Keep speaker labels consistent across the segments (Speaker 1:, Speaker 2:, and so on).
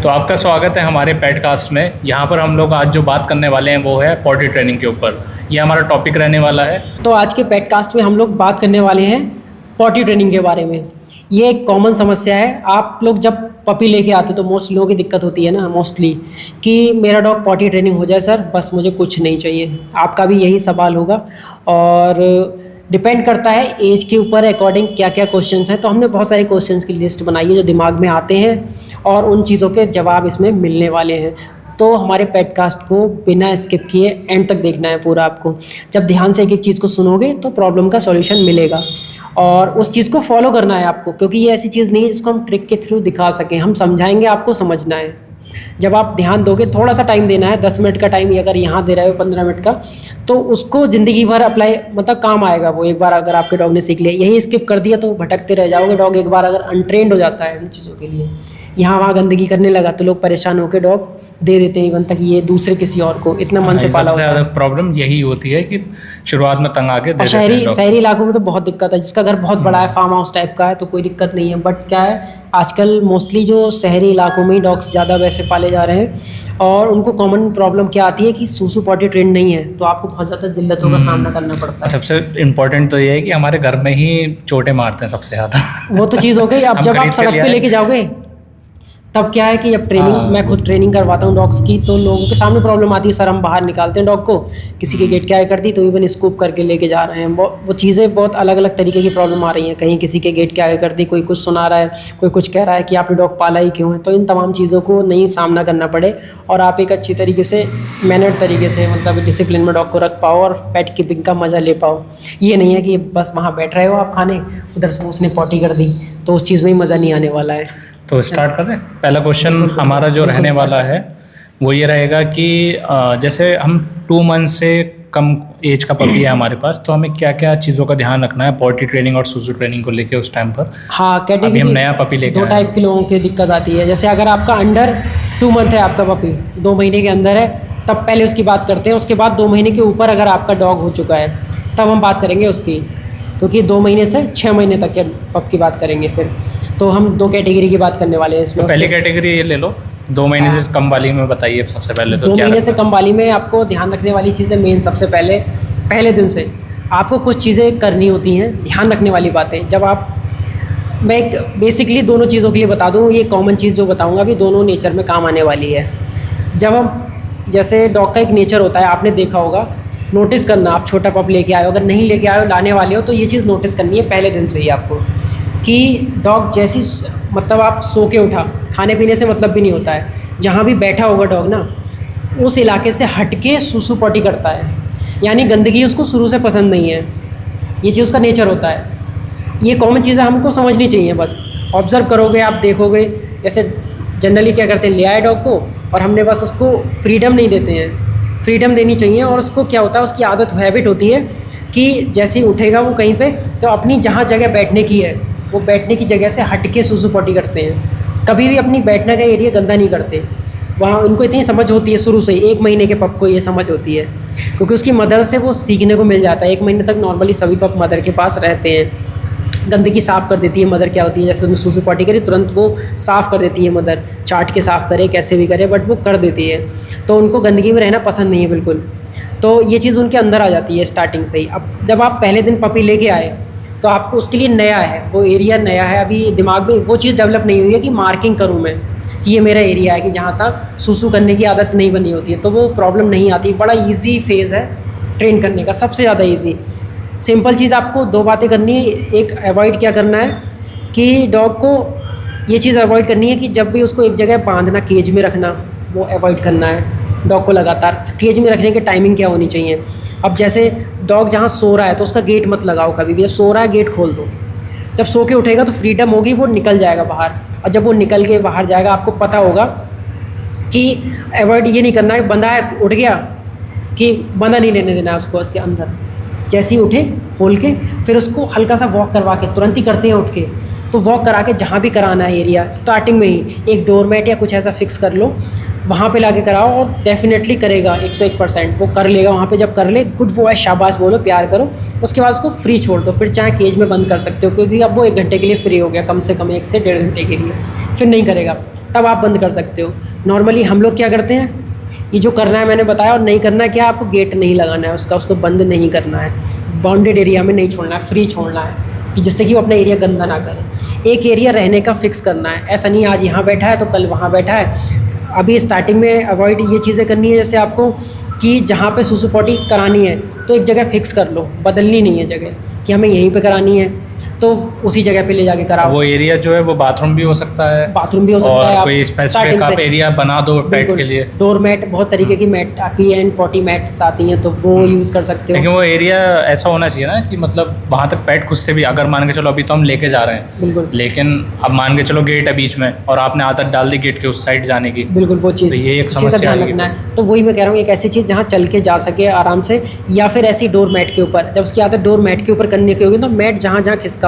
Speaker 1: तो आपका स्वागत है हमारे पेडकास्ट में। यहाँ पर हम लोग आज जो बात करने वाले हैं वो है पॉटी ट्रेनिंग के ऊपर। ये हमारा टॉपिक रहने वाला है।
Speaker 2: तो आज के पेडकास्ट में हम लोग बात करने वाले हैं पॉटी ट्रेनिंग के बारे में। ये एक कॉमन समस्या है। आप लोग जब पपी लेके आते हो तो मोस्ट लोगों की दिक्कत होती है ना, मोस्टली, कि मेरा डॉग पॉटी ट्रेनिंग हो जाए सर, बस मुझे कुछ नहीं चाहिए। आपका भी यही सवाल होगा और डिपेंड करता है एज के ऊपर अकॉर्डिंग क्या क्या क्वेश्चंस हैं। तो हमने बहुत सारे क्वेश्चंस की लिस्ट बनाई है जो दिमाग में आते हैं और उन चीज़ों के जवाब इसमें मिलने वाले हैं। तो हमारे पेडकास्ट को बिना स्किप किए एंड तक देखना है पूरा आपको। जब ध्यान से एक एक चीज़ को सुनोगे तो प्रॉब्लम का सॉल्यूशन मिलेगा और उस चीज़ को फॉलो करना है आपको, क्योंकि ये ऐसी चीज़ नहीं है जिसको हम ट्रिक के थ्रू दिखा सकें। हम समझाएंगे, आपको समझना है। जब आप ध्यान दोगे, थोड़ा सा टाइम देना है, 10 मिनट का टाइम अगर यहाँ दे रहे हो 15 मिनट का, तो उसको ज़िंदगी भर अप्लाई मतलब काम आएगा वो। एक बार अगर आपके डॉग ने सीख लिया, यही स्किप कर दिया तो भटकते रह जाओगे। डॉग एक बार अगर अनट्रेंड हो जाता है इन चीज़ों के लिए, यहाँ वहाँ गंदगी करने लगा, तो लोग परेशान होकर डॉग दे देते हैं इवन तक ये दूसरे किसी और को, इतना मन से पाला होता है।
Speaker 1: सबसे ज़्यादा प्रॉब्लम यही होती है कि शुरुआत में तंग आके दे देते हैं।
Speaker 2: शहरी इलाकों में तो बहुत दिक्कत है। जिसका घर बहुत बड़ा है, फार्म हाउस टाइप का है, तो कोई दिक्कत नहीं है। बट क्या है, आजकल मोस्टली जो शहरी इलाकों में ही डॉग्स ज़्यादा वैसे पाले जा रहे हैं और उनको कॉमन प्रॉब्लम क्या आती है कि सूसू पॉटी ट्रेंड नहीं है, तो आपको बहुत ज़्यादा जिल्लतों का सामना करना पड़ता है।
Speaker 1: सबसे इम्पोर्टेंट तो ये है कि हमारे घर में ही चोटें मारते हैं सबसे ज़्यादा।
Speaker 2: वो तो चीज़ हो गई। अब जब आप सड़क पे लेके जाओगे तब क्या है कि अब ट्रेनिंग, मैं खुद ट्रेनिंग करवाता हूँ डॉग्स की, तो लोगों के सामने प्रॉब्लम आती है। सर हम बाहर निकालते हैं डॉग को, किसी के गेट के आगे कर दी तो इवन स्कूप करके लेके जा रहे हैं। वो चीज़ें बहुत अलग अलग तरीके की प्रॉब्लम आ रही हैं। कहीं किसी के गेट के आगे कर दी, कोई कुछ सुना रहा है, कोई कुछ कह रहा है कि आपने डॉग पाला ही क्यों है। तो इन तमाम चीज़ों को नहीं सामना करना पड़े और आप एक अच्छी तरीके से मैनर्ड तरीके से, मतलब डिसिप्लिन में डॉग को रख पाओ और पेट कीपिंग का मज़ा ले पाओ। ये नहीं है कि बस वहाँ बैठ रहे हो आप खाने, उधर से उसने पॉटी कर दी, तो उस चीज़ में ही मज़ा नहीं आने वाला है।
Speaker 1: तो स्टार्ट करें। पहला क्वेश्चन हमारा जो रहने वाला है वो ये रहेगा कि जैसे हम 2 मंथ से कम एज का पपी है हमारे पास, तो हमें क्या क्या चीज़ों का ध्यान रखना है पॉटी ट्रेनिंग और सूसू ट्रेनिंग को लेके उस टाइम पर?
Speaker 2: हाँ, कैटेगरी
Speaker 1: हम नया पपी लेके
Speaker 2: 2 टाइप के लोगों की दिक्कत आती है। जैसे अगर आपका अंडर 2 मंथ है, आपका पपी 2 महीने के अंदर है, तब पहले उसकी बात करते हैं। उसके बाद 2 महीने के ऊपर अगर आपका डॉग हो चुका है तब हम बात करेंगे उसकी, क्योंकि 2 महीने से 6 महीने तक के पप की बात करेंगे। फिर तो हम 2 कैटेगरी की बात करने वाले हैं इसमें।
Speaker 1: तो पहली कैटेगरी ये ले लो, 2 महीने से कम वाली में बताइए सबसे पहले। तो
Speaker 2: 2 महीने से कम वाली में आपको ध्यान रखने वाली चीज़ें मेन, सबसे पहले दिन से आपको कुछ चीज़ें करनी होती हैं, ध्यान रखने वाली बातें। जब आप, मैं एक बेसिकली दोनों चीज़ों के लिए बता दूँ, ये कॉमन चीज़ जो बताऊँगा अभी दोनों नेचर में काम आने वाली है। जब हम, जैसे डॉग का एक नेचर होता है, आपने देखा होगा, नोटिस करना। आप छोटा पप लेके आए हो, अगर नहीं लेके आए हो, लाने वाले हो, तो ये चीज़ नोटिस करनी है पहले दिन से ही आपको, कि डॉग जैसी, मतलब आप सो के उठा, खाने पीने से मतलब भी नहीं होता है, जहाँ भी बैठा होगा डॉग ना, उस इलाके से हट के सूसू पॉटी करता है। यानी गंदगी उसको शुरू से पसंद नहीं है, ये चीज़ उसका नेचर होता है। ये कॉमन चीज़ें हमको समझनी चाहिए। बस ऑब्ज़र्व करोगे, आप देखोगे। जैसे जनरली क्या करते हैं, ले आए डॉग को और हमने बस उसको फ्रीडम नहीं देते हैं। फ्रीडम देनी चाहिए। और उसको क्या होता है, उसकी आदत, हैबिट होती है कि जैसे ही उठेगा वो कहीं पे, तो अपनी जहाँ जगह बैठने की है, वो बैठने की जगह से हट के सूसू पॉटी करते हैं। कभी भी अपनी बैठने का एरिया गंदा नहीं करते। वहाँ उनको इतनी समझ होती है शुरू से ही, 1 महीने के पप को ये समझ होती है, क्योंकि उसकी मदर से वो सीखने को मिल जाता है। 1 महीने तक नॉर्मली सभी पप मदर के पास रहते हैं। गंदगी साफ़ कर देती है मदर। क्या होती है, जैसे उसने सूसू पॉटी करी तुरंत वो साफ़ कर देती है मदर, चाट के साफ़ करे, कैसे भी करे, बट वो कर देती है। तो उनको गंदगी में रहना पसंद नहीं है बिल्कुल। तो ये चीज़ उनके अंदर आ जाती है स्टार्टिंग से ही। अब जब आप पहले दिन पपी लेके आए तो आपको उसके लिए नया है, वो एरिया नया है, अभी दिमाग में वो चीज़ डेवलप नहीं हुई है कि मार्किंग करूँ मैं कि ये मेरा एरिया है, कि जहाँ तक सूसू करने की आदत नहीं बनी होती है, तो वो प्रॉब्लम नहीं आती। बड़ा ईजी फेज़ है ट्रेन करने का, सबसे ज़्यादा ईजी। सिंपल चीज़, आपको 2 बातें करनी है। एक, अवॉइड क्या करना है कि डॉग को ये चीज़ अवॉइड करनी है कि जब भी उसको एक जगह बांधना, केज में रखना, वो अवॉइड करना है। डॉग को लगातार केज में रखने की टाइमिंग क्या होनी चाहिए। अब जैसे डॉग जहाँ सो रहा है तो उसका गेट मत लगाओ कभी भी। जब सो रहा है गेट खोल दो। जब सो के उठेगा तो फ्रीडम होगी, वो निकल जाएगा बाहर। और जब वो निकल के बाहर जाएगा, आपको पता होगा कि अवॉइड ये नहीं करना है, बंदा है उठ गया कि बंदा नहीं लेने देना है उसको उसके अंदर। जैसे ही उठे खोल के, फिर उसको हल्का सा वॉक करवा के, तुरंत ही करते हैं उठ के, तो वॉक करा के जहाँ भी कराना है एरिया, स्टार्टिंग में ही एक डोरमेट या कुछ ऐसा फिक्स कर लो, वहाँ पे लाके कराओ और डेफिनेटली करेगा 101%। वो कर लेगा वहाँ पे। जब कर ले, गुड बॉय, शाबाश बोलो, प्यार करो। उसके बाद उसको फ्री छोड़ दो। फिर चाहे केज में बंद कर सकते हो, क्योंकि अब वो 1 घंटे के लिए फ्री हो गया, कम से कम 1 से 1.5 घंटे के लिए। फिर नहीं करेगा। तब आप बंद कर सकते हो। नॉर्मली हम लोग क्या करते हैं, ये जो करना है मैंने बताया, और नहीं करना है क्या, आपको गेट नहीं लगाना है उसको बंद नहीं करना है, बाउंडेड एरिया में नहीं छोड़ना है, फ्री छोड़ना है कि जिससे कि वो अपना एरिया गंदा ना करे। एक एरिया रहने का फिक्स करना है, ऐसा नहीं आज यहाँ बैठा है तो कल वहाँ बैठा है। अभी स्टार्टिंग में अवॉइड ये चीज़ें करनी है, जैसे आपको कि जहाँ पे सुसु पॉटी करानी है तो एक जगह फिक्स कर लो, बदलनी नहीं है जगह कि हमें यहीं पे करानी है तो उसी जगह पे ले जाके कराओ।
Speaker 1: वो एरिया जो है वो बाथरूम भी हो सकता है,
Speaker 2: बाथरूम भी हो सकता है,
Speaker 1: और
Speaker 2: आप
Speaker 1: कोई स्पेसिफिक
Speaker 2: स्टार्टिंग
Speaker 1: आप
Speaker 2: से
Speaker 1: एरिया बना दो पेट के लिए।
Speaker 2: डोर मैट, बहुत तरीके की mat pee and potty mats आती हैं तो वो यूज़ कर सकते हो।
Speaker 1: लेकिन वो एरिया ऐसा होना चाहिए ना कि मतलब वहाँ तक पेट खुद से भी, अगर मान के चलो अभी तो हम लेके जा रहे हैं,
Speaker 2: बिल्कुल,
Speaker 1: लेकिन अब मान के चलो गेट है बीच में और आपने आदत डाल दी गेट के उस साइड जाने की,
Speaker 2: बिल्कुल वो चीज़,
Speaker 1: तो ये एक
Speaker 2: इसी का
Speaker 1: समस्या
Speaker 2: ध्यान
Speaker 1: आएगी।
Speaker 2: रखना है। तो वही मैं कह रहा हूँ, एक ऐसी चीज़ जहाँ चल के जा सके आराम से, या फिर ऐसी डोर मैट के ऊपर, जब उसकी आदत डोर मैट के ऊपर करने की होगी तो मैट जहाँ जहाँ खिसकाओगे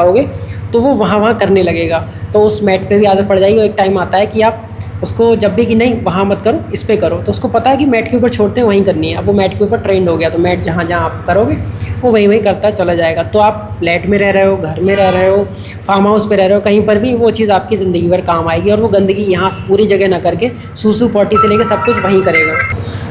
Speaker 2: तो वो वहाँ वहाँ करने लगेगा, तो उस मैट पे भी आदत पड़ जाएगी। और एक टाइम आता है कि आप उसको जब भी कि नहीं वहाँ मत करो, इस पे करो, तो उसको पता है कि मैट के ऊपर छोड़ते हैं वहीं करनी है। अब वो मैट के ऊपर ट्रेंड हो गया तो मैट जहाँ जहाँ आप करोगे वो वहीं वहीं करता चला जाएगा। तो आप फ्लैट में रह रहे हो, घर में रह रहे हो, फार्म हाउस पे रह रहे हो, कहीं पर भी वो चीज़ आपकी ज़िंदगी भर काम आएगी। और वो गंदगी यहाँ पूरी जगह ना करके सूसू पॉटी से लेकर सब कुछ वहीं करेगा।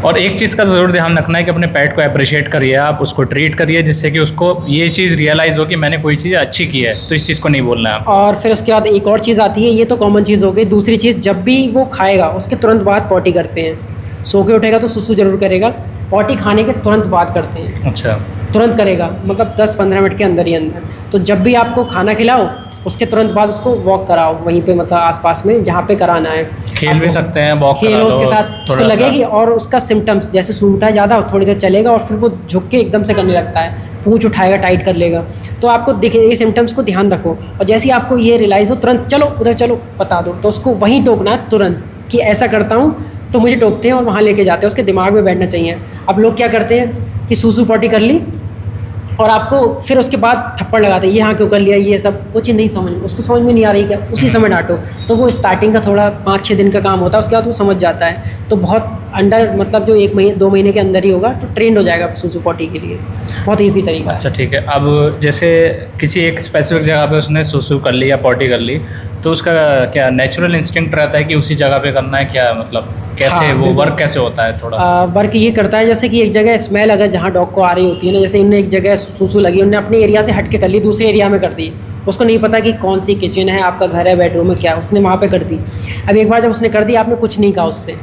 Speaker 1: और एक चीज़ का ज़रूर ध्यान रखना है कि अपने पेट को अप्रिशिएट करिए, आप उसको ट्रीट करिए, जिससे कि उसको ये चीज़ रियलाइज़ हो कि मैंने कोई चीज़ अच्छी की है, तो इस चीज़ को नहीं बोलना है आप।
Speaker 2: और फिर उसके बाद एक और चीज़ आती है, ये तो कॉमन चीज़ हो गई। दूसरी चीज़, जब भी वो खाएगा उसके तुरंत बाद पॉटी करते हैं। सो के उठेगा तो सुसु जरूर करेगा, पॉटी खाने के तुरंत बाद करते हैं,
Speaker 1: अच्छा,
Speaker 2: तुरंत करेगा, मतलब 10-15 मिनट के अंदर ही अंदर। तो जब भी आपको खाना खिलाओ उसके तुरंत बाद उसको वॉक कराओ वहीं पे, मतलब आसपास में जहाँ पे कराना है।
Speaker 1: खेल भी सकते हैं, वॉक
Speaker 2: खेलो उसके साथ, उसको
Speaker 1: थोड़ा सा।
Speaker 2: लगेगी। और उसका सिम्टम्स जैसे सूंघता है ज़्यादा, थोड़ी देर चलेगा और फिर वो झुक के एकदम से करने लगता है, पूंछ उठाएगा, टाइट कर लेगा। तो आपको दिखे ये सिम्टम्स को ध्यान रखो, और जैसे ही आपको ये रियलाइज़ हो तुरंत चलो उधर चलो बता दो, तो उसको वहीं टोकना है तुरंत कि ऐसा करता हूँ तो मुझे टोकते हैं, और वहाँ लेके जाते हैं। उसके दिमाग में बैठना चाहिए। अब लोग क्या करते हैं कि सूसू पॉटी कर ली और आपको फिर उसके बाद थप्पड़ लगाते हैं, ये हाँ क्यों कर लिया, ये सब वो चीज़ नहीं समझ, उसको समझ में नहीं आ रही क्या, उसी समय डांटो। तो वो स्टार्टिंग का थोड़ा 5-6 दिन का काम होता है, उसके बाद वो समझ जाता है। तो बहुत अंडर मतलब जो 1 महीने 2 महीने के अंदर ही होगा तो ट्रेंड हो जाएगा सूसू पॉटी के लिए, बहुत ईजी तरीका है।
Speaker 1: अच्छा ठीक है। अब जैसे किसी एक स्पेसिफिक जगह पे उसने सुसु कर ली या पॉटी कर ली, तो उसका क्या नेचुरल इंस्टिंक्ट रहता है कि उसी जगह पे करना है, क्या मतलब कैसे
Speaker 2: हाँ,
Speaker 1: वो
Speaker 2: बिल्कुल।
Speaker 1: वर्क कैसे होता है थोड़ा?
Speaker 2: वर्क ये करता है जैसे कि एक जगह स्मेल अगर जहाँ डॉग को आ रही होती है ना, जैसे इनने एक जगह सूसू लगी, उन्होंने अपने एरिया से हट के कर ली, दूसरे एरिया में कर दी। उसको नहीं पता कि कौन सी किचन है, आपका घर है, बेडरूम है, क्या, उसने वहाँ पे कर दी। अब एक बार जब उसने कर दी, आपने कुछ नहीं कहा उससे,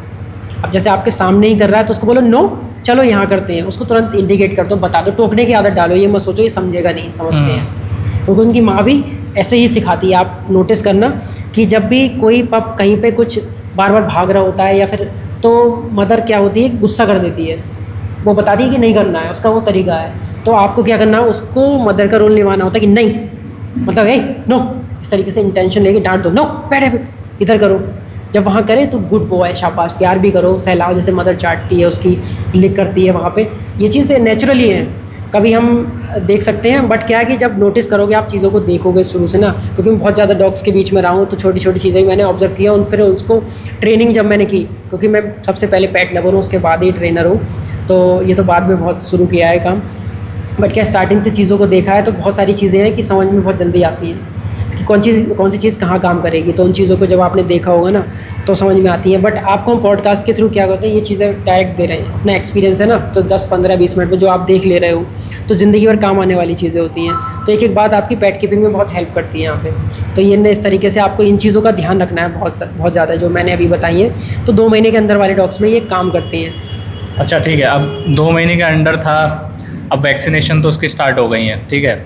Speaker 2: अब जैसे आपके सामने ही कर रहा है तो उसको बोलो नो चलो यहाँ करते हैं, उसको तुरंत इंडिकेट कर दो, बता दो, टोकने की आदत डालो। ये मत सोचो ये समझेगा नहीं, समझते हैं, क्योंकि उनकी माँ भी ऐसे ही सिखाती है। आप नोटिस करना कि जब भी कोई पप कहीं पे कुछ बार बार भाग रहा होता है या फिर, तो मदर क्या होती है कि गुस्सा कर देती है, वो बताती है कि नहीं करना है, उसका वो तरीका है। तो आपको क्या करना है, उसको मदर का रोल निभाना होता है कि नहीं, मतलब ए नो, इस तरीके से इंटेंशन लेके डांट दो, नो बैड हैबिट, इधर करो। जब वहाँ करे तो गुड बॉय, शाबाश, प्यार भी करो, सहलाओ, जैसे मदर चाटती है उसकी, लिक करती है वहाँ पे, ये चीज़ें नेचुरली हैं। कभी हम देख सकते हैं, बट क्या है कि जब नोटिस करोगे आप चीज़ों को देखोगे शुरू से ना, क्योंकि मैं बहुत ज़्यादा डॉग्स के बीच में रहा हूँ, तो छोटी छोटी चीज़ें मैंने ऑब्जर्व किया। उन फिर उसको ट्रेनिंग जब मैंने की, क्योंकि मैं सबसे पहले पेट लवर हूँ, उसके बाद ही ट्रेनर हूँ, तो ये तो बाद में बहुत शुरू किया है काम। बट क्या स्टार्टिंग से चीज़ों को देखा है तो बहुत सारी चीज़ें हैं कि समझ में बहुत जल्दी आती हैं कि कौन सी चीज़ कहाँ काम करेगी। तो उन चीज़ों को जब आपने देखा होगा ना तो समझ में आती है। बट आपको हम पॉडकास्ट के थ्रू क्या करते हैं, ये चीज़ें डायरेक्ट दे रहे हैं, अपना एक्सपीरियंस है ना, तो 10-15-20 मिनट में जो आप देख ले रहे हो तो ज़िंदगी भर काम आने वाली चीज़ें होती हैं। तो एक एक बात आपकी पेट कीपिंग में बहुत हेल्प करती है यहाँ पे। तो ये इस तरीके से आपको इन चीज़ों का ध्यान रखना है बहुत ज़्यादा, जो मैंने अभी बताई हैं। तो 2 महीने के अंदर वाले डॉग्स में ये काम करती हैं।
Speaker 1: अच्छा ठीक है। अब 2 महीने के अंडर था, अब वैक्सीनेशन तो उसकी स्टार्ट हो गई है, ठीक है।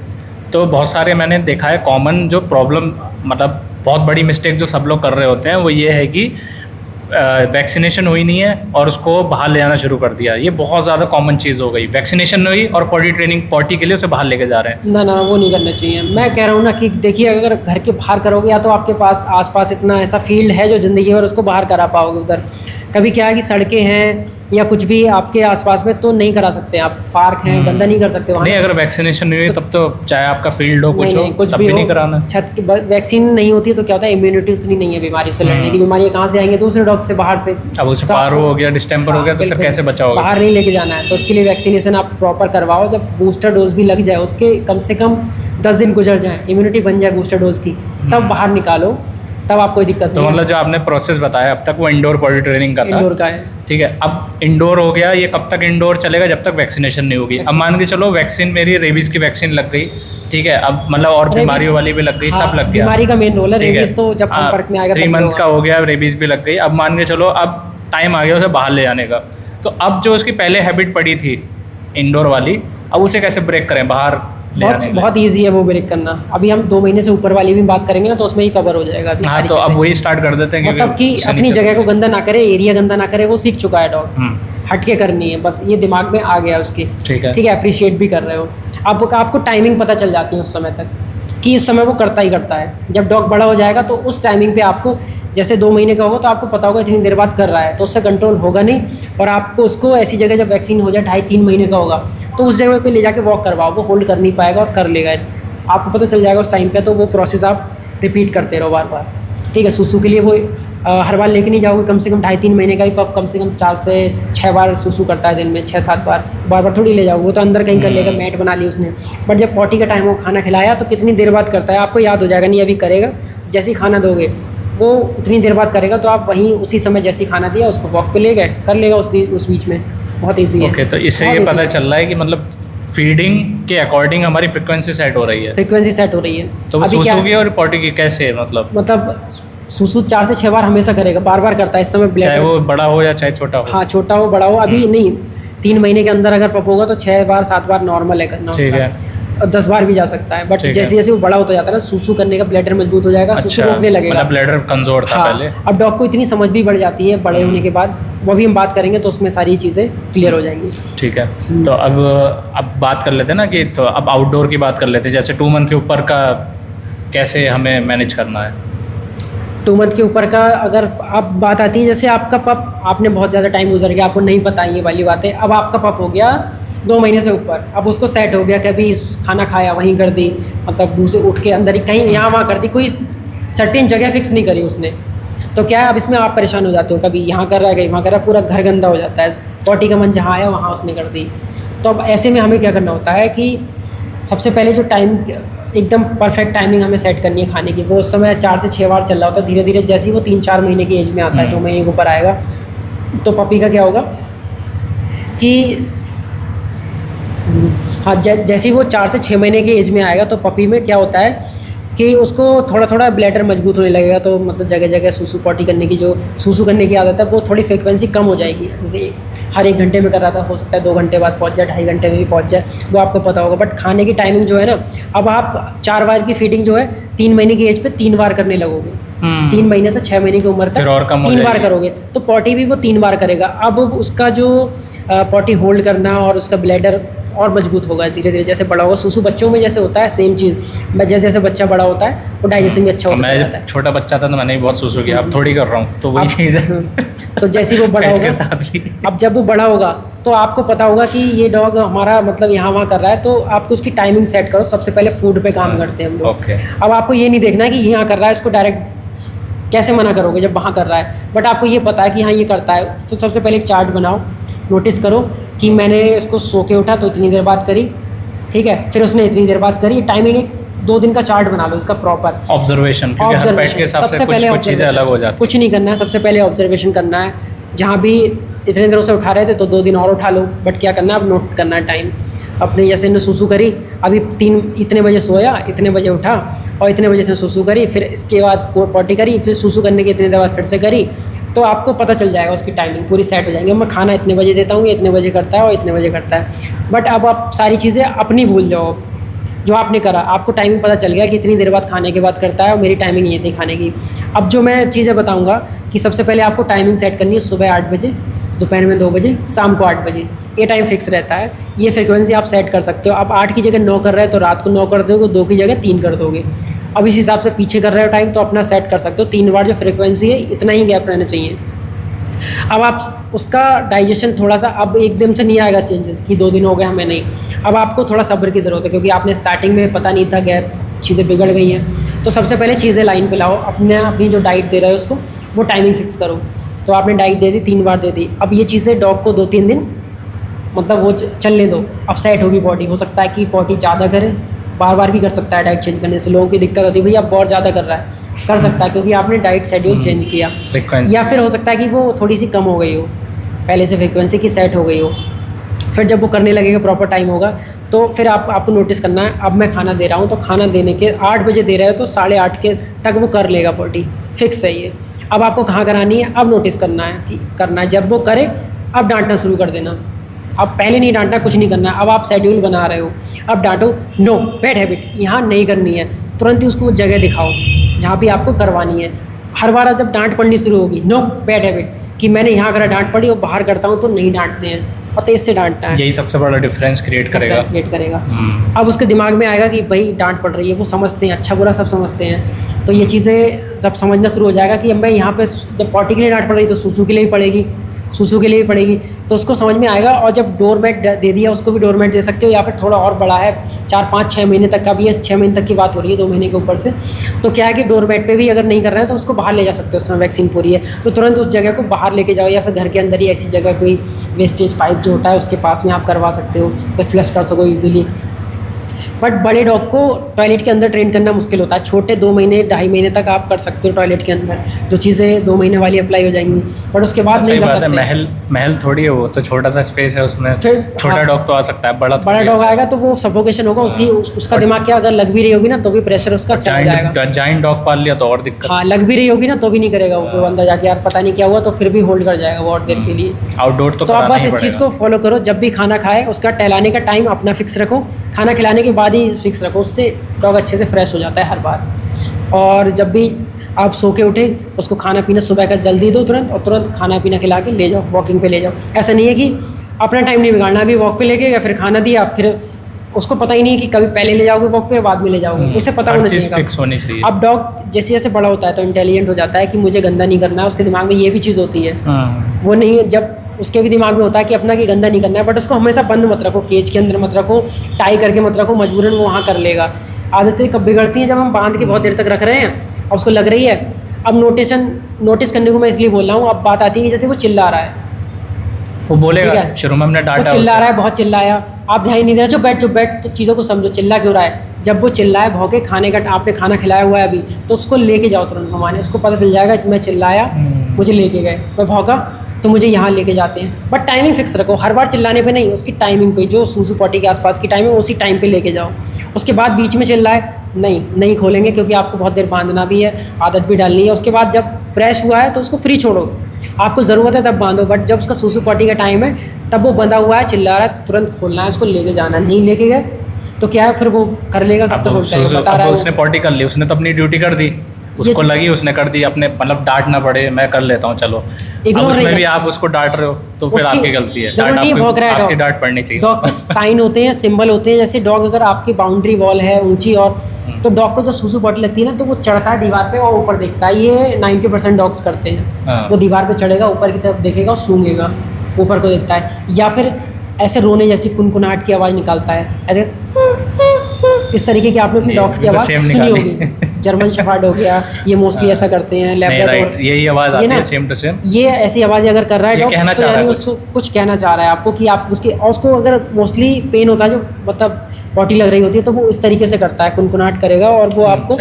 Speaker 1: तो बहुत सारे मैंने देखा है कॉमन जो प्रॉब्लम, मतलब बहुत बड़ी मिस्टेक जो सब लोग कर रहे होते हैं, वो ये है कि वैक्सीनेशन हुई नहीं है और उसको बाहर ले आना शुरू कर दिया। ये बहुत ज़्यादा कॉमन चीज़ हो गई, वैक्सीनेशन हुई और पॉटी ट्रेनिंग, पॉटी के लिए उसे बाहर लेके जा रहे हैं।
Speaker 2: ना वो नहीं करना चाहिए। मैं कह रहा हूँ ना कि देखिए, अगर घर के बाहर करोगे, या तो आपके पास आसपास इतना ऐसा फील्ड है जो ज़िंदगी भर उसको बाहर करा पाओगे उधर। कभी क्या है कि सड़कें हैं या कुछ भी आपके आसपास में, तो नहीं करा सकते आप। पार्क हैं, गंदा नहीं कर सकते वहाँ।
Speaker 1: नहीं, अगर वैक्सीनेशन नहीं हुई तब तो चाहे आपका फील्ड हो, कुछ हो,
Speaker 2: कुछ
Speaker 1: तब
Speaker 2: भी
Speaker 1: नहीं
Speaker 2: हो,
Speaker 1: कराना।
Speaker 2: छत की वैक्सीन नहीं होती तो क्या होता है, इम्यूनिटी उतनी नहीं है बीमारी से लड़ने की। बीमारियाँ कहाँ से आएंगी, दूसरे डॉग से, बाहर से।
Speaker 1: अब उसे
Speaker 2: तो
Speaker 1: पारो हो गया, डिस्टेम्पर हो गया, तो फिर
Speaker 2: बिल्कुल,
Speaker 1: कैसे बचाओगे?
Speaker 2: बाहर नहीं लेके जाना है। तो उसके लिए वैक्सीनेशन आप प्रॉपर करवाओ। जब बूस्टर डोज भी लग जाए, उसके कम से कम 10 दिन गुजर जाए, इम्यूनिटी बन जाए बूस्टर डोज की, तब बाहर निकालो। तब आपको कोई दिक्कत
Speaker 1: तो
Speaker 2: नहीं
Speaker 1: मतलब जो आपने प्रोसेस बताया अब तक वो इंडोर पॉटी ट्रेनिंग का था।
Speaker 2: इंडोर का है।
Speaker 1: ठीक है, अब इंडोर हो गया, ये कब तक इंडोर चलेगा? जब तक वैक्सीनेशन नहीं होगी। अब मान के चलो वैक्सीन, मेरी रेबीज की वैक्सीन लग गई, ठीक है, अब मतलब और बीमारियों वाली भी लग गई, सब लग गया।
Speaker 2: बीमारी का मेन रोल है,
Speaker 1: ठीक है।
Speaker 2: रेबीज तो जब संपर्क में आएगा
Speaker 1: 3 मंथ का हो गया, रेबीज भी लग गई। अब मान के चलो अब टाइम आ गया उसे बाहर ले जाने का, तो अब जो उसकी पहले हैबिट पड़ी थी इंडोर वाली, अब उसे कैसे ब्रेक करें बाहर ले जाने के लिए?
Speaker 2: बहुत ईजी है वो ब्रेक करना। अभी हम 2 महीने से ऊपर वाली भी बात करेंगे ना, तो उसमें ही कवर हो जाएगा अभी
Speaker 1: हाँ,
Speaker 2: सारी
Speaker 1: तो अब
Speaker 2: चीज़ें।
Speaker 1: वही स्टार्ट कर देते हैं,
Speaker 2: मतलब कि
Speaker 1: उससे
Speaker 2: अपनी
Speaker 1: नहीं
Speaker 2: जगह को गंदा ना करे, एरिया गंदा ना करे, वो सीख चुका है डॉग।
Speaker 1: चलता।
Speaker 2: हट के करनी है बस, ये दिमाग में आ गया उसके।
Speaker 1: ठीक है।
Speaker 2: ठीक है, अप्रिशिएट भी कर रहे हो आपको टाइमिंग पता चल जाती है उस समय तक कि इस समय वो करता ही करता है। जब डॉग बड़ा हो जाएगा तो उस टाइमिंग पे आपको, जैसे 2 महीने का होगा तो आपको पता होगा इतनी देर बाद कर रहा है, तो उससे कंट्रोल होगा नहीं। और आपको उसको ऐसी जगह, जब वैक्सीन हो जाए 2.5-3 महीने का होगा, तो उस जगह पे ले जाके वॉक करवाओ, वो होल्ड कर नहीं पाएगा और कर लेगा, आपको पता चल जाएगा उस टाइम पे। तो वो प्रोसेस आप रिपीट करते रहो बार बार। ठीक है, सुसु के लिए वो हर बार लेके नहीं जाओगे, कम से कम 2.5-3 महीने का ही पप कम से कम 4 से 6 बार सुसु करता है दिन में, 6-7 बार, बार बार थोड़ी ले जाओगे, वो तो अंदर कहीं कर लेगा, मैट बना ली उसने। बट जब पॉटी का टाइम हो, खाना खिलाया, तो कितनी देर बाद करता है आपको याद हो जाएगा, नहीं अभी करेगा, जैसे ही खाना दोगे वो उतनी देर बाद करेगा, तो आप वहीं उसी समय जैसे ही खाना दिया उसको वॉक पे ले गए, कर लेगा उस बीच में। बहुत ईजी है।
Speaker 1: ओके, तो इससे ये पता चल रहा है कि मतलब फीडिंग के अकॉर्डिंग हमारी फ्रीक्वेंसी सेट हो रही है,
Speaker 2: फ्रीक्वेंसी सेट हो रही है।
Speaker 1: तो सुसु की और पॉटी की कैसे
Speaker 2: मतलब सुसु 4 से 6 बार हमेशा करेगा, बार बार करता है इस समय,
Speaker 1: चाहे
Speaker 2: ब्लैडर,
Speaker 1: वो बड़ा हो या चाहे छोटा हो?
Speaker 2: हाँ छोटा हो बड़ा हो, अभी नहीं, 3 महीने के अंदर अगर पप होगा तो 6 बार 7 बार नॉर्मल है करना
Speaker 1: ठीक
Speaker 2: उसका।
Speaker 1: है।
Speaker 2: और 10 बार भी जा सकता है, बट
Speaker 1: ठीक
Speaker 2: जैसे
Speaker 1: है।
Speaker 2: जैसे वो बड़ा होता जाता है ना, सुसु करने का ब्लैडर मजबूत हो जाएगा, सुसु
Speaker 1: अच्छा,
Speaker 2: रोकने लगेगा।
Speaker 1: मतलब ब्लैडर कमजोर था
Speaker 2: हाँ,
Speaker 1: पहले।
Speaker 2: अब डॉग को इतनी समझ भी बढ़ जाती है बड़े होने के बाद, वो भी हम बात करेंगे तो उसमें सारी चीज़ें क्लियर हो जाएंगी।
Speaker 1: ठीक है, तो अब बात कर लेते हैं ना कि, तो अब आउटडोर की बात कर लेते हैं। जैसे 2 मंथ के ऊपर का कैसे हमें मैनेज करना है?
Speaker 2: 2 मंथ के ऊपर का अगर आप बात आती है, जैसे आपका पप, आपने बहुत ज़्यादा टाइम गुजर गया, आपको नहीं पता ये वाली बातें, अब आपका पप हो गया 2 महीने से ऊपर, अब उसको सेट हो गया, कभी खाना खाया वहीं कर दी, मतलब दूसरे उठ के अंदर ही कहीं यहाँ वहाँ कर दी, कोई सर्टेन जगह फिक्स नहीं करी उसने, तो क्या है अब इसमें आप परेशान हो जाते हो, कभी यहाँ कर रहा है कहीं वहाँ कर रहा है, पूरा घर गंदा हो जाता है, पॉटी का मन जहाँ आया वहाँ उसने कर दी। तो अब ऐसे में हमें क्या करना होता है कि सबसे पहले जो टाइम, एकदम परफेक्ट टाइमिंग हमें सेट करनी है खाने की, वो उस समय 4 से 6 बार चल रहा होता है, धीरे धीरे जैसे ही वो 3-4 महीने की एज में आता है, 2 महीने के ऊपर आएगा, तो पपी का क्या होगा कि हाँ, जैसे ही वो 4 से 6 महीने की एज में आएगा, तो पपी में क्या होता है कि उसको थोड़ा थोड़ा ब्लैडर मजबूत होने लगेगा, तो मतलब जगह जगह सुसु पॉटी करने की, जो सुसु करने की आदत है वो थोड़ी फ्रिक्वेंसी कम हो जाएगी। जैसे हर 1 घंटे में कर रहा था, हो सकता है 2 घंटे बाद पहुंच जाए, 2.5 घंटे में भी पहुंच जाए, वो आपको पता होगा। बट खाने की टाइमिंग जो है ना, अब आप 4 बार की फीडिंग जो है 3 महीने की एज पे 3 बार करने लगोगे, 3 महीने से 6 महीने की उम्र
Speaker 1: फिर और
Speaker 2: तक
Speaker 1: कम हो
Speaker 2: 3 बार
Speaker 1: जाएगी।
Speaker 2: करोगे, तो पॉटी भी वो 3 बार करेगा। अब उसका जो पॉटी होल्ड करना और उसका ब्लैडर और मजबूत होगा धीरे धीरे, जैसे बड़ा होगा। सुसु बच्चों में जैसे होता है सेम चीज़, जैसे जैसे बच्चा बड़ा होता है वो डाइजेशन भी अच्छा होता
Speaker 1: मैं
Speaker 2: जाता
Speaker 1: जब
Speaker 2: है।
Speaker 1: छोटा बच्चा था तो मैंने भी बहुत सुसु किया, अब थोड़ी कर रहा हूँ, तो वही चीज़ है।
Speaker 2: तो जैसे ही वो बड़ा
Speaker 1: पेट
Speaker 2: होगा,
Speaker 1: के साथ ही।
Speaker 2: अब जब वो बड़ा होगा तो आपको पता होगा कि ये डॉग हमारा मतलब यहाँ वहाँ कर रहा है, तो आपको उसकी टाइमिंग सेट करो। सबसे पहले फूड पे काम करते हैं हम लोग।
Speaker 1: ओके।
Speaker 2: अब आपको ये नहीं देखना है कि यहाँ कर रहा है, इसको डायरेक्ट कैसे मना करोगे जब वहाँ कर रहा है, बट आपको ये पता है कि हाँ ये करता है, तो सबसे पहले एक चार्ट बनाओ, नोटिस करो कि मैंने इसको सो के उठा तो इतनी देर बाद करी, ठीक है, फिर उसने इतनी देर बाद करी, टाइमिंग एक 2 दिन का चार्ट बना लो इसका प्रॉपर।
Speaker 1: ऑब्जर्वेशन, क्योंकि हर पेट के हिसाब से कुछ चीज़ें अलग हो जाती हैं।
Speaker 2: कुछ नहीं करना है, सबसे पहले ऑब्जर्वेशन करना है। जहाँ भी इतने दिनों से उठा रहे थे तो 2 दिन और उठा लो, बट क्या करना है अब नोट करना है टाइम अपने। जैसे इन्हें सुसु करी, अभी इतने बजे सोया, इतने बजे उठा और इतने बजे से सुसु करी, फिर इसके बाद पॉटी करी, फिर सुसु करने के इतने देर बाद फिर से करी, तो आपको पता चल जाएगा, उसकी टाइमिंग पूरी सेट हो जाएंगी। मैं खाना इतने बजे देता हूँ, इतने बजे करता है और इतने बजे करता है। बट अब आप सारी चीज़ें अपनी भूल जाओ, जो आपने करा, आपको टाइमिंग पता चल गया कि इतनी देर बाद खाने के बाद करता है और मेरी टाइमिंग ये थी खाने की। अब जो मैं चीज़ें बताऊंगा कि सबसे पहले आपको टाइमिंग सेट करनी है, सुबह 8 बजे, दोपहर में 2 बजे, शाम को 8 बजे, ये टाइम फिक्स रहता है। ये फ्रिक्वेंसी आप सेट कर सकते हो। आप 8 की जगह 9 कर रहे हो तो रात को 9 कर दोगे, 2 की जगह 3 कर दोगे। अब इस हिसाब से पीछे कर रहे हो टाइम तो अपना सेट कर सकते हो। 3 बार जो फ्रिक्वेंसी है इतना ही गैप रहना चाहिए। अब आप उसका डाइजेशन थोड़ा सा, अब एकदम से नहीं आएगा चेंजेस कि 2 दिन हो गए हमें, नहीं। अब आपको थोड़ा सब्र की ज़रूरत है, क्योंकि आपने स्टार्टिंग में पता नहीं था, गैप चीज़ें बिगड़ गई हैं। तो सबसे पहले चीज़ें लाइन पे लाओ, अपनी जो डाइट दे रहे हो उसको वो टाइमिंग फिक्स करो। तो आपने डाइट दे दी, 3 बार दे दी, अब ये चीज़ें डॉग को 2-3 दिन मतलब वो चलने दो, अब सेट होगी बॉडी। हो सकता है कि बॉडी ज़्यादा करे, बार बार भी कर सकता है डाइट चेंज करने से। लोगों की दिक्कत होती है भैया बहुत ज़्यादा कर रहा है, कर सकता है क्योंकि आपने डाइट शेड्यूल चेंज किया।
Speaker 1: फ्रीक्वेंसी
Speaker 2: या फिर हो सकता है कि वो थोड़ी सी कम हो गई हो, पहले से फ्रीक्वेंसी की सेट हो गई हो, फिर जब वो करने लगेगा प्रॉपर टाइम होगा तो फिर आपको नोटिस करना है। अब मैं खाना दे रहा हूँ तो खाना देने के 8 बजे दे रहे हो तो 8:30 के तक वो कर लेगा बॉडी, फिक्स है ये। अब आपको कहाँ करानी है, अब नोटिस करना है कि करना है, जब वो करे अब डांटना शुरू कर देना। अब पहले नहीं डांटना, कुछ नहीं करना। अब आप शेड्यूल बना रहे हो, अब डांटो, नो बैड हैबिट यहाँ नहीं करनी है, तुरंत ही उसको वो जगह दिखाओ जहाँ भी आपको करवानी है। हर बार जब डांट पड़नी शुरू होगी, नो बैड हैबिट, कि मैंने यहाँ अगर डांट पड़ी और बाहर करता हूँ तो नहीं डांटते हैं और तेज से डांटना है।
Speaker 1: यही सबसे बड़ा डिफरेंस क्रिएट करेगा।
Speaker 2: अब उसके दिमाग में आएगा कि भाई डांट पड़ रही है, वो समझते हैं, अच्छा बुरा सब समझते हैं। तो ये चीज़ें जब समझना शुरू हो जाएगा कि अब मैं यहाँ पे जब पॉटी के लिए डांट पड़ रही तो सूसू के लिए भी पड़ेगी, सूसू के लिए भी पड़ेगी, तो उसको समझ में आएगा। और जब डोरमेट दे दिया उसको भी डोरमेट दे सकते हो, या फिर थोड़ा और बड़ा है 4, 5, 6 महीने तक का भी है, 6 महीने तक की बात हो रही है, 2 महीने के ऊपर से, तो क्या है कि डोरमेट पे भी अगर नहीं कर रहे हैं तो उसको बाहर ले जा सकते हो। उसमें वैक्सीन पूरी है तो तुरंत उस जगह को बाहर लेके जाओ, या फिर घर के अंदर ही ऐसी जगह कोई वेस्टेज पाइप जो होता है उसके पास में आप करवा सकते हो, तो फ्लश कर सको ईजिली। बट बड़े डॉग को टॉयलेट के अंदर ट्रेन करना मुश्किल होता है। छोटे 2 महीने 2.5 महीने तक आप कर सकते हो टॉयलेट के अंदर, जो चीज़ें 2 महीने वाली अप्लाई हो जाएंगी, बट उसके बाद नहीं कर सकते।
Speaker 1: महल थोड़ी है, वो तो छोटा सा स्पेस है उसमें,
Speaker 2: फिर
Speaker 1: छोटा डॉग तो आ सकता है, बड़ा
Speaker 2: डॉग आएगा तो वो सफोकेशन होगा, उसका दिमाग क्या, अगर लग भी रही होगी ना तो भी प्रेशर उसका चला जाएगा।
Speaker 1: जाइंट डॉग पाल लिया तो और दिक्कत।
Speaker 2: हाँ, लग भी रही होगी ना तो भी नहीं करेगा वो अंदर जाके, यार पता नहीं क्या हुआ, तो फिर भी होल्ड कर जाएगा वो और देर के लिए।
Speaker 1: आउटडोर तो
Speaker 2: आप बस इस चीज़ को फॉलो करो, जब भी खाना खाए उसका टहलाने का टाइम अपना फिक्स रखो, खाना खिलाने के बाद ही फिक्स रखो, उससे डॉग अच्छे से फ्रेश हो जाता है हर बार। और जब भी आप सो के उठे उसको खाना पीना सुबह का जल्दी दो तुरंत, और तुरंत खाना पीना खिला के ले जाओ, वॉकिंग पे ले जाओ। ऐसा नहीं है कि अपना टाइम नहीं बिगाड़ना, अभी वॉक पे लेके या फिर खाना दिया, फिर उसको पता ही नहीं कि कभी पहले ले जाओगे वॉक पे बाद में ले जाओगे, उसे पता होना चाहिए,
Speaker 1: फिक्स होनी चाहिए।
Speaker 2: अब डॉग जैसे जैसे बड़ा होता है तो इंटेलिजेंट हो जाता है कि मुझे गंदा नहीं करना है, उसके दिमाग में ये भी चीज़ होती है। वो नहीं, जब उसके भी दिमाग में होता है कि अपना कि गंदा नहीं करना है, बट उसको हमेशा बंद मत रखो, केज के अंदर मत रखो, टाई करके मत रखो, मजबूरन वो वहाँ कर लेगा। आदतें कब बिगड़ती हैं, जब हम बांध के बहुत देर तक रख रहे हैं और उसको लग रही है। अब नोटिस करने को मैं इसलिए बोल रहा हूँ, अब बात आती है जैसे वो चिल्ला रहा है,
Speaker 1: वो बोलेगा, शुरू में हमने डांटा,
Speaker 2: चिल्ला रहा है, बहुत चिल्लाया, आप ध्यान नहीं दे रहे, चुप बैठ, तो चीज़ों को समझो चिल्ला क्यों रहा है। जब वो चिल्लाए भौंके, खाने का आपने खाना खिलाया हुआ है अभी, तो उसको लेके जाओ तुरंत घुमाने, उसको पता चल जाएगा कि मैं चिल्लाया, मुझे लेके गए, मैं भौंका तो मुझे यहाँ लेके जाते हैं। बट टाइमिंग फिक्स रखो, हर बार चिल्लाने पे नहीं, उसकी टाइमिंग पे, जो सूसू पॉटी के आसपास की टाइम है उसी टाइम पे लेके जाओ। उसके बाद बीच में चिल्लाए नहीं खोलेंगे, क्योंकि आपको बहुत देर बांधना भी है, आदत भी डालनी है। उसके बाद जब फ्रेश हुआ है तो उसको फ्री छोड़ो, आपको ज़रूरत है तब बांधो, बट जब उसका सूसू पॉटी का टाइम है तब वो बंधा हुआ है, चिल्ला रहा है, तुरंत खोलना है, उसको लेके जाना है। नहीं लेके गए तो क्या है, फिर वो कर लेगा, कब तक बता रहा है।
Speaker 1: उसने पॉटी कर ली, उसने तो अपनी ड्यूटी कर दी, उसको लगी, उसने कर दी, अपने मतलब डांट ना पड़े, मैं कर लेता हूँ चलो। अब उसमें भी आप उसको डांट रहे हो तो फिर आपकी गलती है, आपकी डांट पड़नी चाहिए।
Speaker 2: डॉग के साइन होते हैं, सिंबल होते हैं, जैसे डॉग अगर आपकी बाउंड्री वॉल है ऊंची, और तो डॉग को जब सूसू पॉटी लगती है ना तो वो चढ़ता है दीवार पे और ऊपर देखता है। ये 90% डॉग्स करते हैं। वो दीवार पे चढ़ेगा, ऊपर की तरफ देखेगा और सूंघेगा, ऊपर को देखता है, या फिर ऐसे रोने जैसी कुनकुनाहट की आवाज़ निकालता है, ऐसे इस तरीके की आपने अपने डॉग्स की आवाज़ सुनी होगी। जर्मन शेफर्ड हो गया, ये मोस्टली ऐसा करते हैं, लैब्राडोर,
Speaker 1: यही आवाज़ आती है सेम टू सेम।
Speaker 2: ये ऐसी आवाज़ें अगर कर रहा है डॉग तो यानी उसको कुछ कहना चाह रहा है आपको, कि आप उसके, और उसको अगर मोस्टली पेन होता है, जो मतलब पॉटी लग रही होती है, तो वो इस तरीके से करता है, कुनकुनाहट करेगा, और वो आपको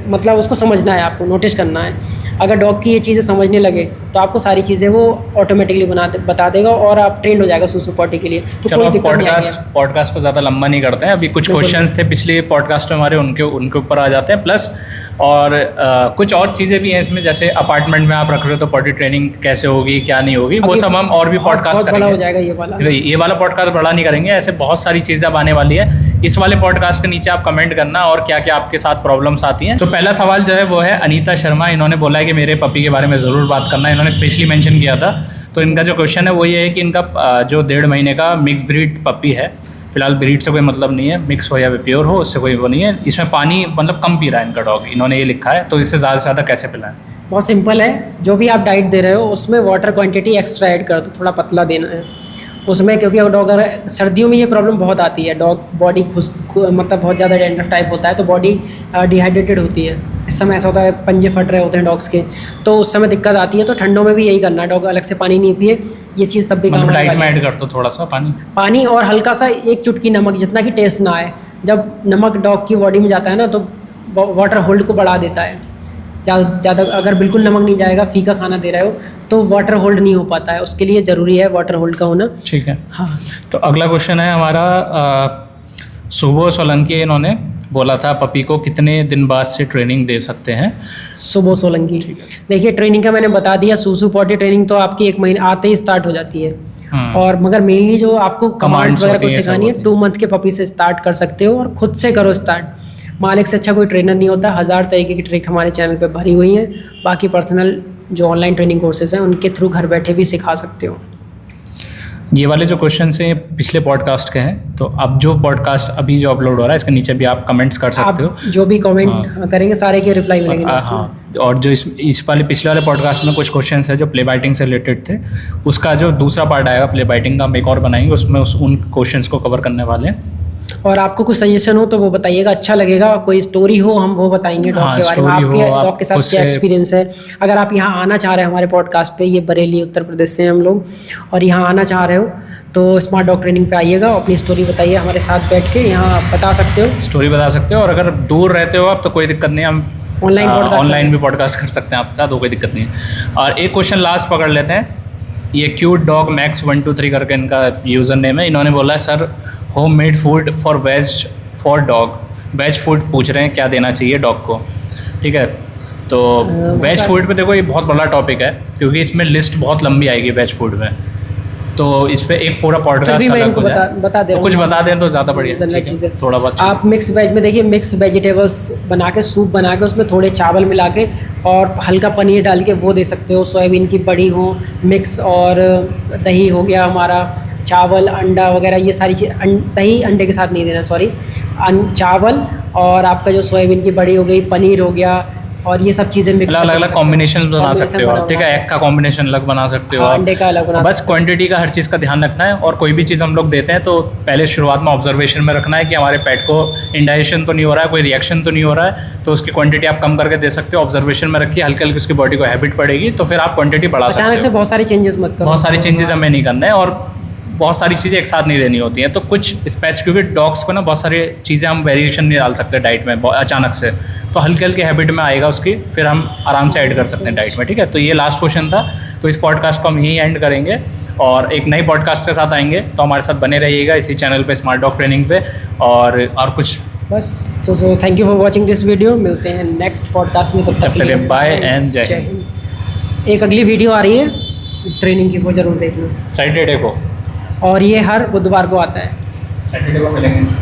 Speaker 2: मतलब उसको समझना है, आपको नोटिस करना है। अगर डॉग की ये चीज़ें समझने लगे तो आपको सारी चीज़ें वो ऑटोमेटिकली बता देगा, और आप ट्रेंड हो जाएगा सूसू पॉटी के लिए। तो कोई दिक्कत नहीं है।
Speaker 1: पॉडकास्ट को ज़्यादा लंबा नहीं करते हैं, अभी कुछ क्वेश्चंस थे पिछले पॉडकास्ट में हमारे, उनके ऊपर आ जाते हैं। प्लस और कुछ और चीज़ें भी हैं इसमें, जैसे अपार्टमेंट में आप रख रहे हो तो पॉटी ट्रेनिंग कैसे होगी, क्या नहीं होगी, वो सब हम और भी पॉडकास्ट करेंगे।
Speaker 2: बड़ा हो जाएगा
Speaker 1: ये वाला पॉडकास्ट बड़ा नहीं करेंगे, ऐसे बहुत सारी चीज़ें अब आने वाली है। इस वाले पॉडकास्ट के नीचे आप कमेंट करना और क्या क्या आपके साथ प्रॉब्लम्स आती हैं। तो पहला सवाल जो है वो है अनीता शर्मा, इन्होंने बोला है कि मेरे पपी के बारे में ज़रूर बात करना है, इन्होंने स्पेशली मेंशन किया था। तो इनका जो क्वेश्चन है वो ये है कि इनका जो 1.5 महीने का मिक्स ब्रीड पपी है, फिलहाल ब्रीड से कोई मतलब नहीं है, मिक्स हो या प्योर हो उससे कोई वो नहीं है, इसमें पानी मतलब कम पी रहा है इनका डॉग, इन्होंने ये लिखा है, तो इससे ज़्यादा से ज़्यादा कैसे पिलाएं?
Speaker 2: बहुत सिंपल है, जो भी आप डाइट दे रहे हो उसमें वाटर क्वांटिटी एक्स्ट्रा ऐड कर दो, थोड़ा पतला देना है, उसमें, क्योंकि डॉग अगर सर्दियों में ये प्रॉब्लम बहुत आती है, डॉग बॉडी मतलब बहुत ज़्यादा डैंड्रफ टाइप होता है तो बॉडी डिहाइड्रेटेड होती है। इस समय ऐसा होता है पंजे फट रहे होते हैं डॉग्स के, तो उस समय दिक्कत आती है। तो ठंडों में भी यही करना है, डॉग अलग से पानी नहीं पिए, ये चीज़ तब भी काम आने
Speaker 1: डाइट
Speaker 2: वाली
Speaker 1: में
Speaker 2: है।
Speaker 1: ऐड कर दो थोड़ा सा
Speaker 2: पानी और हल्का सा एक चुटकी नमक, जितना कि टेस्ट ना आए। जब नमक डॉग की बॉडी में जाता है ना तो वाटर होल्ड को बढ़ा देता है। ज़्यादा अगर बिल्कुल नमक नहीं जाएगा, फीका खाना दे रहे हो तो वाटर होल्ड नहीं हो पाता है, उसके लिए ज़रूरी है वाटर होल्ड का होना।
Speaker 1: ठीक है।
Speaker 2: हाँ,
Speaker 1: तो अगला क्वेश्चन है हमारा, सुबो सोलंकी, इन्होंने बोला था पपी को कितने दिन बाद से ट्रेनिंग दे सकते हैं?
Speaker 2: सुबह सोलंकी, देखिए ट्रेनिंग का मैंने बता दिया। सूसू पॉटी ट्रेनिंग तो आपकी 1 महीने आते ही स्टार्ट हो जाती है। और मगर मेनली जो आपको कमांड्स वगैरह को सिखानी है 2 मंथ के पपी से स्टार्ट कर सकते हो, और खुद से करो स्टार्ट। मालिक से अच्छा कोई ट्रेनर नहीं होता। 1000 तरीके की ट्रिक हमारे चैनल पे भरी हुई हैं। बाकी पर्सनल जो ऑनलाइन ट्रेनिंग कोर्सेज हैं उनके थ्रू घर बैठे भी सिखा सकते हो।
Speaker 1: ये वाले जो क्वेश्चन हैं पिछले पॉडकास्ट के हैं, तो अब जो पॉडकास्ट अभी जो अपलोड हो रहा है इसके नीचे भी आप कमेंट्स कर सकते हो।
Speaker 2: आप जो भी कमेंट करेंगे सारे के रिप्लाई मिलेंगे लास्ट में।
Speaker 1: हाँ, और जो इस वाले पिछले वाले पॉडकास्ट में कुछ क्वेश्चंस है जो प्ले बाइटिंग से रिलेटेड थे, उसका जो दूसरा पार्ट आएगा प्ले बाइटिंग का, हम एक और बनाएंगे, उसमें उन क्वेश्चंस को कवर करने वाले हैं।
Speaker 2: और आपको कुछ सजेशन हो तो वो बताइएगा, अच्छा लगेगा। कोई स्टोरी हो हम वो बताएंगे डॉग के बारे में, आपके डॉग के साथ क्या एक्सपीरियंस है। अगर आप यहाँ आना चाह रहे हैं हमारे पॉडकास्ट पे, ये बरेली उत्तर प्रदेश से हैं हम लोग, और यहाँ आना चाह रहे हो तो स्मार्ट डॉग ट्रेनिंग पे आइएगा, अपनी स्टोरी बताइए हमारे साथ बैठ के, यहाँ बता सकते हो, स्टोरी
Speaker 1: बता सकते हो। और अगर दूर रहते हो आप तो कोई दिक्कत नहीं, हम ऑनलाइन भी पॉडकास्ट कर सकते हैं आपके साथ, वो कोई दिक्कत नहीं है। और एक क्वेश्चन लास्ट पकड़ लेते हैं। ये क्यूट डॉग मैक्स 123 करके इनका यूज़र नेम है। इन्होंने बोला है sir homemade food for veg for dog, veg food पूछ रहे हैं क्या देना चाहिए डॉग को। ठीक है, तो वेज फूड पे देखो ये बहुत बड़ा टॉपिक है, क्योंकि इसमें लिस्ट बहुत लंबी आएगी वेज फूड में, तो इस पे एक पूरा पॉडकास्ट अलग हो जाए।
Speaker 2: बता दे,
Speaker 1: तो कुछ बता दें तो ज़्यादा बढ़िया
Speaker 2: जनरल चीज़ें
Speaker 1: थोड़ा बहुत।
Speaker 2: आप मिक्स वेज में देखिए, मिक्स वेजिटेबल्स बना के, सूप बना के, उसमें थोड़े चावल मिला के और हल्का पनीर डाल के वो दे सकते हो। सोयाबीन की बड़ी हो मिक्स, और दही हो गया हमारा, चावल, अंडा वगैरह, ये सारी चीज़। दही अंडे के साथ नहीं देना, सॉरी, चावल और आपका जो सोयाबीन की बड़ी हो गई, पनीर हो गया, और ये सब चीज़ें मिक्स
Speaker 1: अलग अलग कॉम्बिनेशन बना सकते हो आप। ठीक है, एग का कॉम्बिनेशन अलग बना सकते हो,
Speaker 2: अंडे का अलग बना,
Speaker 1: बस क्वांटिटी का हर चीज़ का ध्यान रखना है। और कोई भी चीज़ हम लोग देते हैं तो पहले शुरुआत में ऑब्जर्वेशन में रखना है कि हमारे पेट को इंडाइजेशन तो नहीं हो रहा है, कोई रिएक्शन तो नहीं हो रहा है, तो उसकी क्वांटिटी आप कम करके दे सकते हो। ऑब्जर्वेशन में रखिए, हल्की हल्की उसकी बॉडी को हैबिट पड़ेगी तो फिर आप क्वांटिटी बढ़ा सकते हो।
Speaker 2: अचानक से बहुत सारी चेंजेस मत करो,
Speaker 1: बहुत सारी चेंजेस हमें नहीं करना है, और बहुत सारी चीज़ें एक साथ नहीं देनी होती हैं। तो कुछ स्पेसिफिक, क्योंकि डॉग्स को ना बहुत सारी चीज़ें हम वेरिएशन नहीं डाल सकते डाइट में अचानक से, तो हल्के हल्के हैबिट में आएगा उसकी, फिर हम आराम से ऐड कर सकते हैं डाइट में। ठीक है, तो ये लास्ट क्वेश्चन था, तो इस पॉडकास्ट को हम यहीं एंड करेंगे और एक नई पॉडकास्ट के साथ आएंगे। तो हमारे साथ बने रहिएगा इसी चैनल पे, स्मार्ट डॉग ट्रेनिंग पे। और कुछ
Speaker 2: बस, तो thank you for watching this video. मिलते हैं नेक्स्ट पॉडकास्ट में, तब तक
Speaker 1: बाय एंड जय हिंद।
Speaker 2: एक अगली वीडियो आ रही है ट्रेनिंग की, वो जरूर देखना।
Speaker 1: सैटरडे को,
Speaker 2: और ये हर बुधवार को आता है।
Speaker 1: सैटरडे को मिलेंगे।